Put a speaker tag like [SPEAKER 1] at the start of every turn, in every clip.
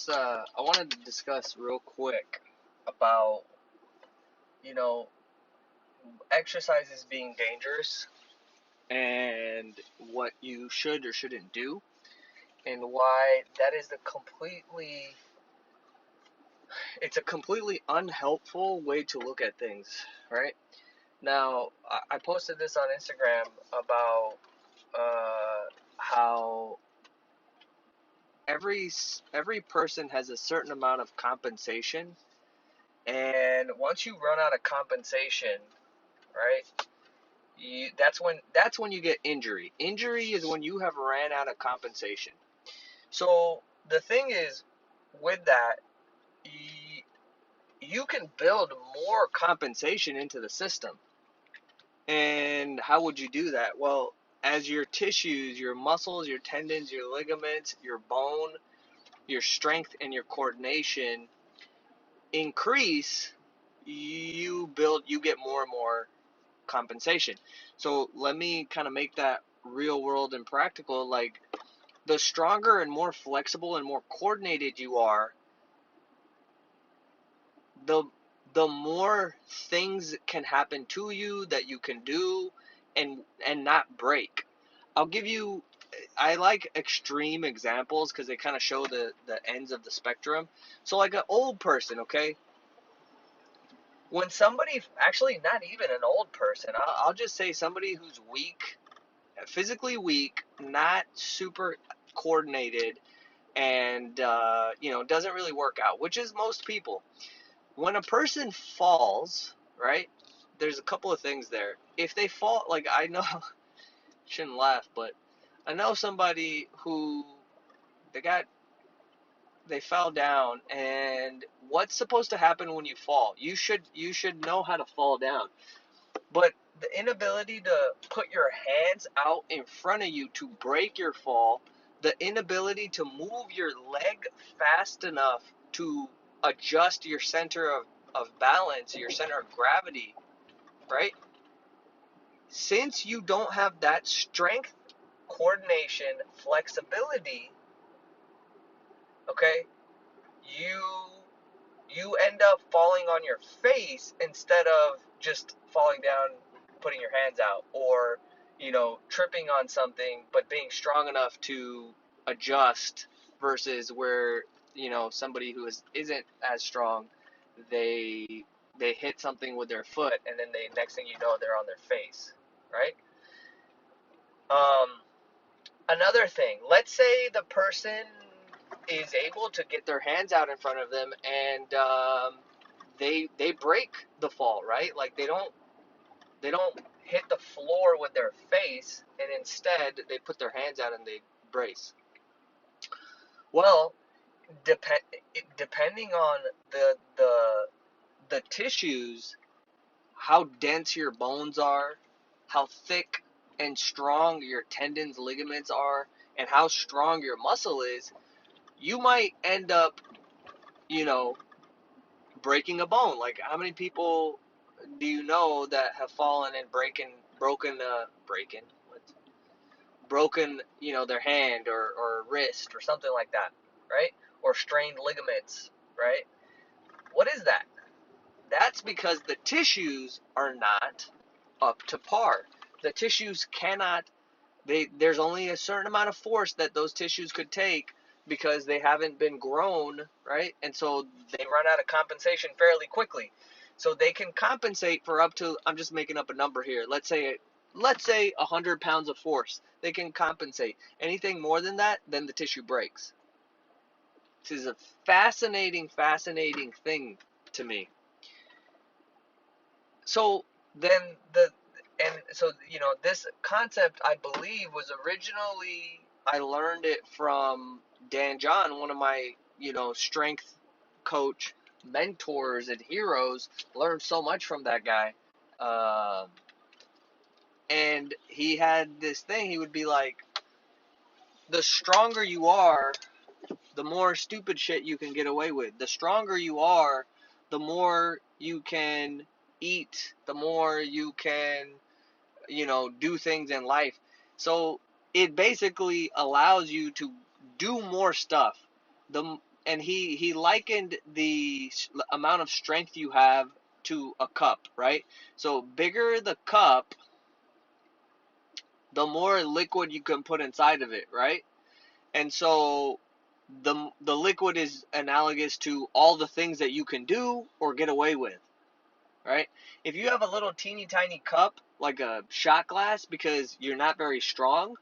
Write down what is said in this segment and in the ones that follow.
[SPEAKER 1] I wanted to discuss real quick about, you know, exercises being dangerous and what you should or shouldn't do, and why that is it's a completely unhelpful way to look at things, right? Now, I posted this on Instagram about how every person has a certain amount of compensation, and once you run out of compensation, right? That's when you get injury. Injury is when you have ran out of compensation. So the thing is, with that, you can build more compensation into the system. And how would you do that? Well, as your tissues, your muscles, your tendons, your ligaments, your bone, your strength, and your coordination increase, you get more and more compensation. So let me kind of make that real world and practical. Like, the stronger and more flexible and more coordinated you are, the the more things can happen to you that you can do and not break. I'll give you I like extreme examples because they kind of show the ends of the spectrum. So like an old person, okay? When somebody, actually not even an old person, I'll just say somebody who's weak, physically weak, not super coordinated, and doesn't really work out, which is most people. When a person falls, right? There's a couple of things there. If they fall, like, I know, shouldn't laugh, but I know somebody who they got they fell down, and what's supposed to happen when you fall? You should know how to fall down. But the inability to put your hands out in front of you to break your fall, the inability to move your leg fast enough to adjust your center of balance, your center of gravity, right? Since you don't have that strength, coordination, flexibility, okay, you you end up falling on your face instead of just falling down, putting your hands out, or tripping on something but being strong enough to adjust, versus where somebody who isn't as strong, they they hit something with their foot, and then they, next thing you know, they're on their face, right? um Another thing, let's say the person is able to get their hands out in front of them, and they break the fall, right? Like, they don't hit the floor with their face, and instead they put their hands out and they brace. Well, depending on the tissues, how dense your bones are, how thick and strong your tendons, ligaments are, and how strong your muscle is, you might end up, you know, breaking a bone. Like, how many people do you know that have fallen and broken, their hand or wrist or something like that, right? Or strained ligaments, right? What is that? That's because the tissues are not up to par. The tissues cannot, there's only a certain amount of force that those tissues could take because they haven't been grown, right? And so they run out of compensation fairly quickly. So they can compensate for up to, I'm just making up a number here. Let's say 100 pounds of force. They can compensate. Anything more than that, then the tissue breaks. This is a fascinating thing to me. So then this concept, I believe, was originally, I learned it from Dan John, one of my strength coach mentors and heroes. Learned so much from that guy. And he had this thing. He would be like, the stronger you are, the more stupid shit you can get away with. The stronger you are, the more you can eat, the more you can, do things in life. So it basically allows you to do more stuff. The and he likened the amount of strength you have to a cup, right? So bigger the cup, the more liquid you can put inside of it, right? And so the liquid is analogous to all the things that you can do or get away with, right? If you have a little teeny tiny cup like a shot glass because you're not very strong,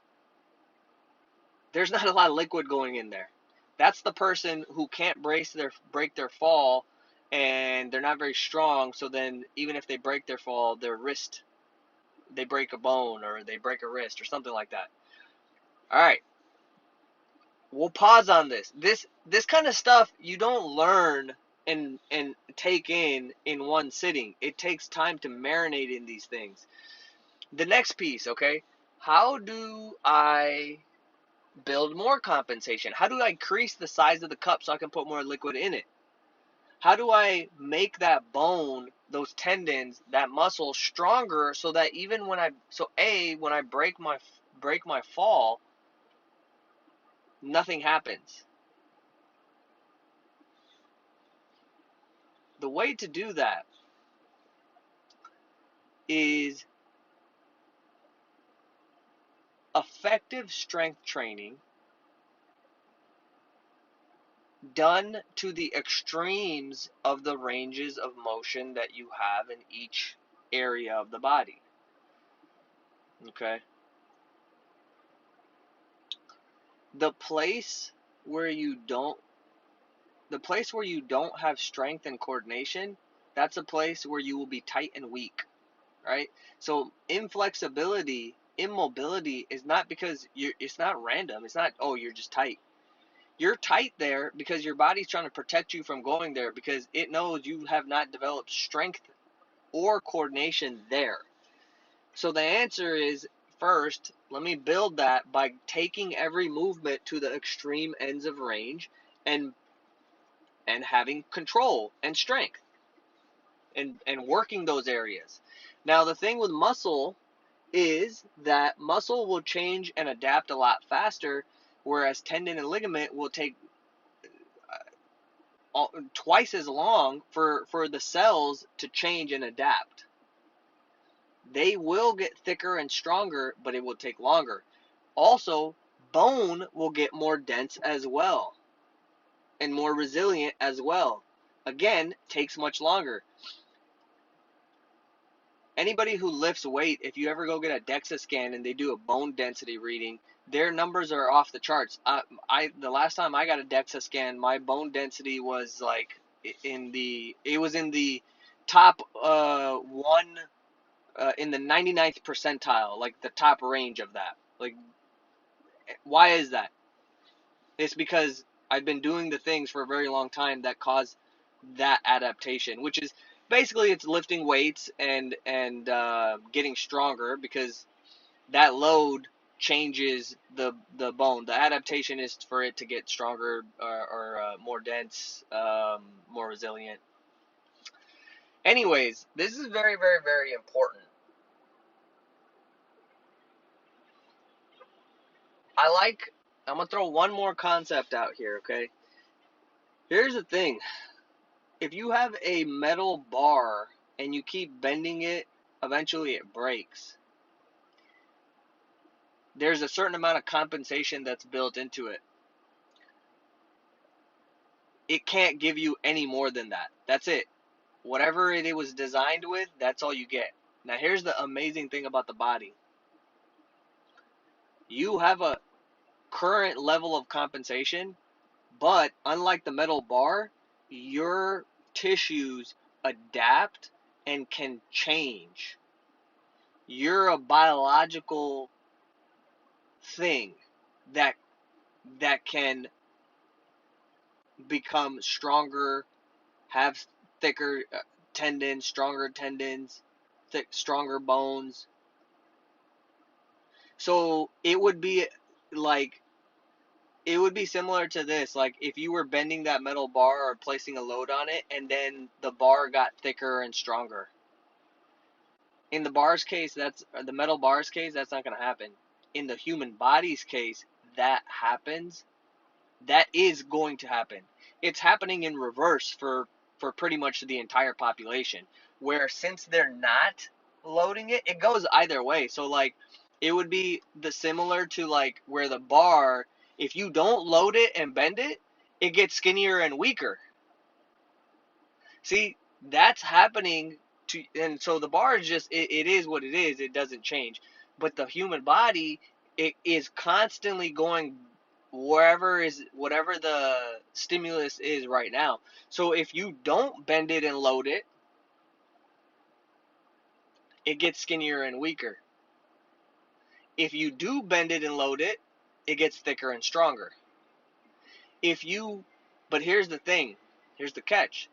[SPEAKER 1] there's not a lot of liquid going in there. That's the person who can't break their fall, and they're not very strong. So then, even if they break their fall, their wrist, they break a bone or they break a wrist or something like that. All right, we'll pause on this. This kind of stuff you don't learn and take in one sitting. It takes time to marinate in these things. The next piece, okay? How do I build more compensation? How do I increase the size of the cup so I can put more liquid in it? How do I make that bone, those tendons, that muscle stronger so that even when when I break my fall, nothing happens. The way to do that is effective strength training done to the extremes of the ranges of motion that you have in each area of the body. Okay? The place where you don't have strength and coordination, that's a place where you will be tight and weak, right? So inflexibility, immobility is not because it's not random. It's not, oh, you're just tight. You're tight there because your body's trying to protect you from going there because it knows you have not developed strength or coordination there. So the answer is, first, let me build that by taking every movement to the extreme ends of range and having control and strength and working those areas. Now the thing with muscle is that muscle will change and adapt a lot faster, whereas tendon and ligament will take twice as long for the cells to change and adapt. They will get thicker and stronger, but it will take longer. Also, bone will get more dense as well and more resilient as well. Again, takes much longer. Anybody who lifts weight, if you ever go get a DEXA scan and they do a bone density reading, their numbers are off the charts. The last time I got a DEXA scan, my bone density was like it was in the top one in the 99th percentile, like the top range of that. Like, why is that? It's because I've been doing the things for a very long time that cause that adaptation, which is basically it's lifting weights and getting stronger because that load changes the bone. The adaptation is for it to get stronger or more dense, more resilient. Anyways, this is very, very, very important. I'm gonna throw one more concept out here, okay? Here's the thing. If you have a metal bar and you keep bending it, eventually it breaks. There's a certain amount of compensation that's built into it. It can't give you any more than that. That's it. Whatever it was designed with, that's all you get. Now, here's the amazing thing about the body. You have a current level of compensation, but unlike the metal bar, your tissues adapt and can change. You're a biological thing that can become stronger, have thicker tendons, stronger bones. So like it would be similar to this, like if you were bending that metal bar or placing a load on it, and then the bar got thicker and stronger. In the metal bar's case, that's not going to happen. In the human body's case, that happens. That is going to happen. it's happening in reverse for pretty much the entire population. Where since they're not loading it, it goes either way. So like it would be the similar to like where the bar, if you don't load it and bend it, it gets skinnier and weaker. See, that's happening to, and so the bar is just it is what it is. It doesn't change. But the human body, it is constantly going whatever the stimulus is right now. So if you don't bend it and load it, it gets skinnier and weaker. If you do bend it and load it, it gets thicker and stronger. If you, but here's the thing, here's the catch.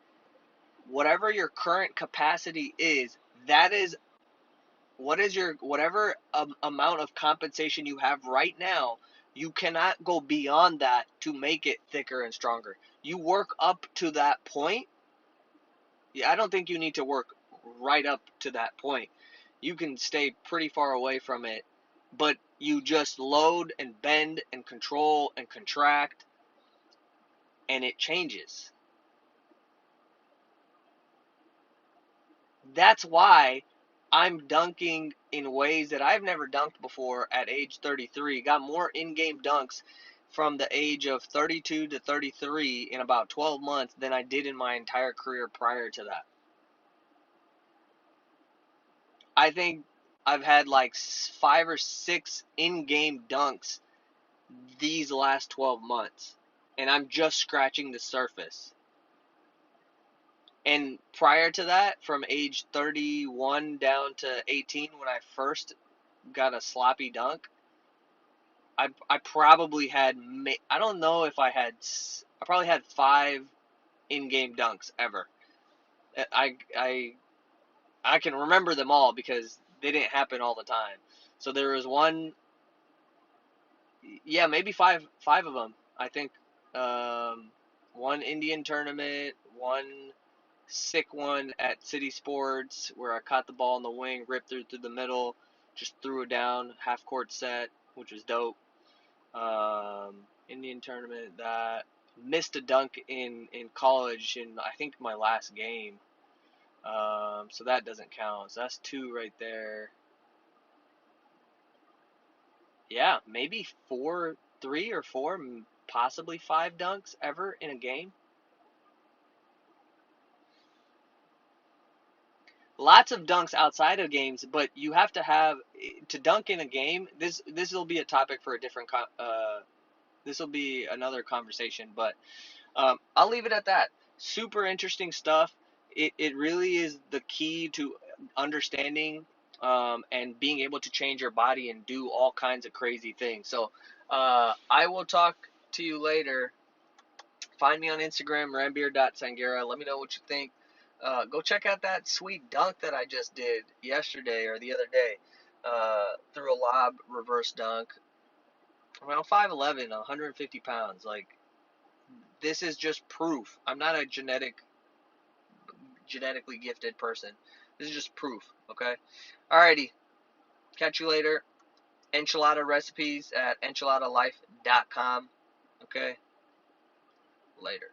[SPEAKER 1] Whatever your current capacity is, that is what is your whatever amount of compensation you have right now. You cannot go beyond that to make it thicker and stronger. You work up to that point. Yeah, I don't think you need to work right up to that point. You can stay pretty far away from it, but you just load and bend and control and contract, and it changes. That's why I'm dunking in ways that I've never dunked before at age 33. Got more in-game dunks from the age of 32 to 33 in about 12 months than I did in my entire career prior to that. I think I've had like 5 or 6 in-game dunks these last 12 months, and I'm just scratching the surface. And prior to that, from age 31 down to 18, when I first got a sloppy dunk, I probably had, I don't know if I probably had 5 in-game dunks ever. I can remember them all because they didn't happen all the time. So there was one, yeah, maybe five of them. I think one Indian tournament, one sick one at City Sports where I caught the ball in the wing, ripped through the middle, just threw it down, half court set, which was dope. Indian tournament that missed a dunk in college in I think my last game. So that doesn't count. So that's 2 right there. Yeah, maybe 4, 3 or 4, possibly 5 dunks ever in a game. Lots of dunks outside of games, but you have to have to dunk in a game. This will be a topic for a different this will be another conversation, but I'll leave it at that. Super interesting stuff. It really is the key to understanding and being able to change your body and do all kinds of crazy things. So I will talk to you later. Find me on Instagram, rambeer.sangera. Let me know what you think. Go check out that sweet dunk that I just did yesterday or the other day. Through a lob reverse dunk. Around 5'11", 150 pounds. Like, this is just proof. I'm not a genetically gifted person. This is just proof, okay? Alrighty. Catch you later. Enchilada recipes at enchiladalife.com. Okay? Later.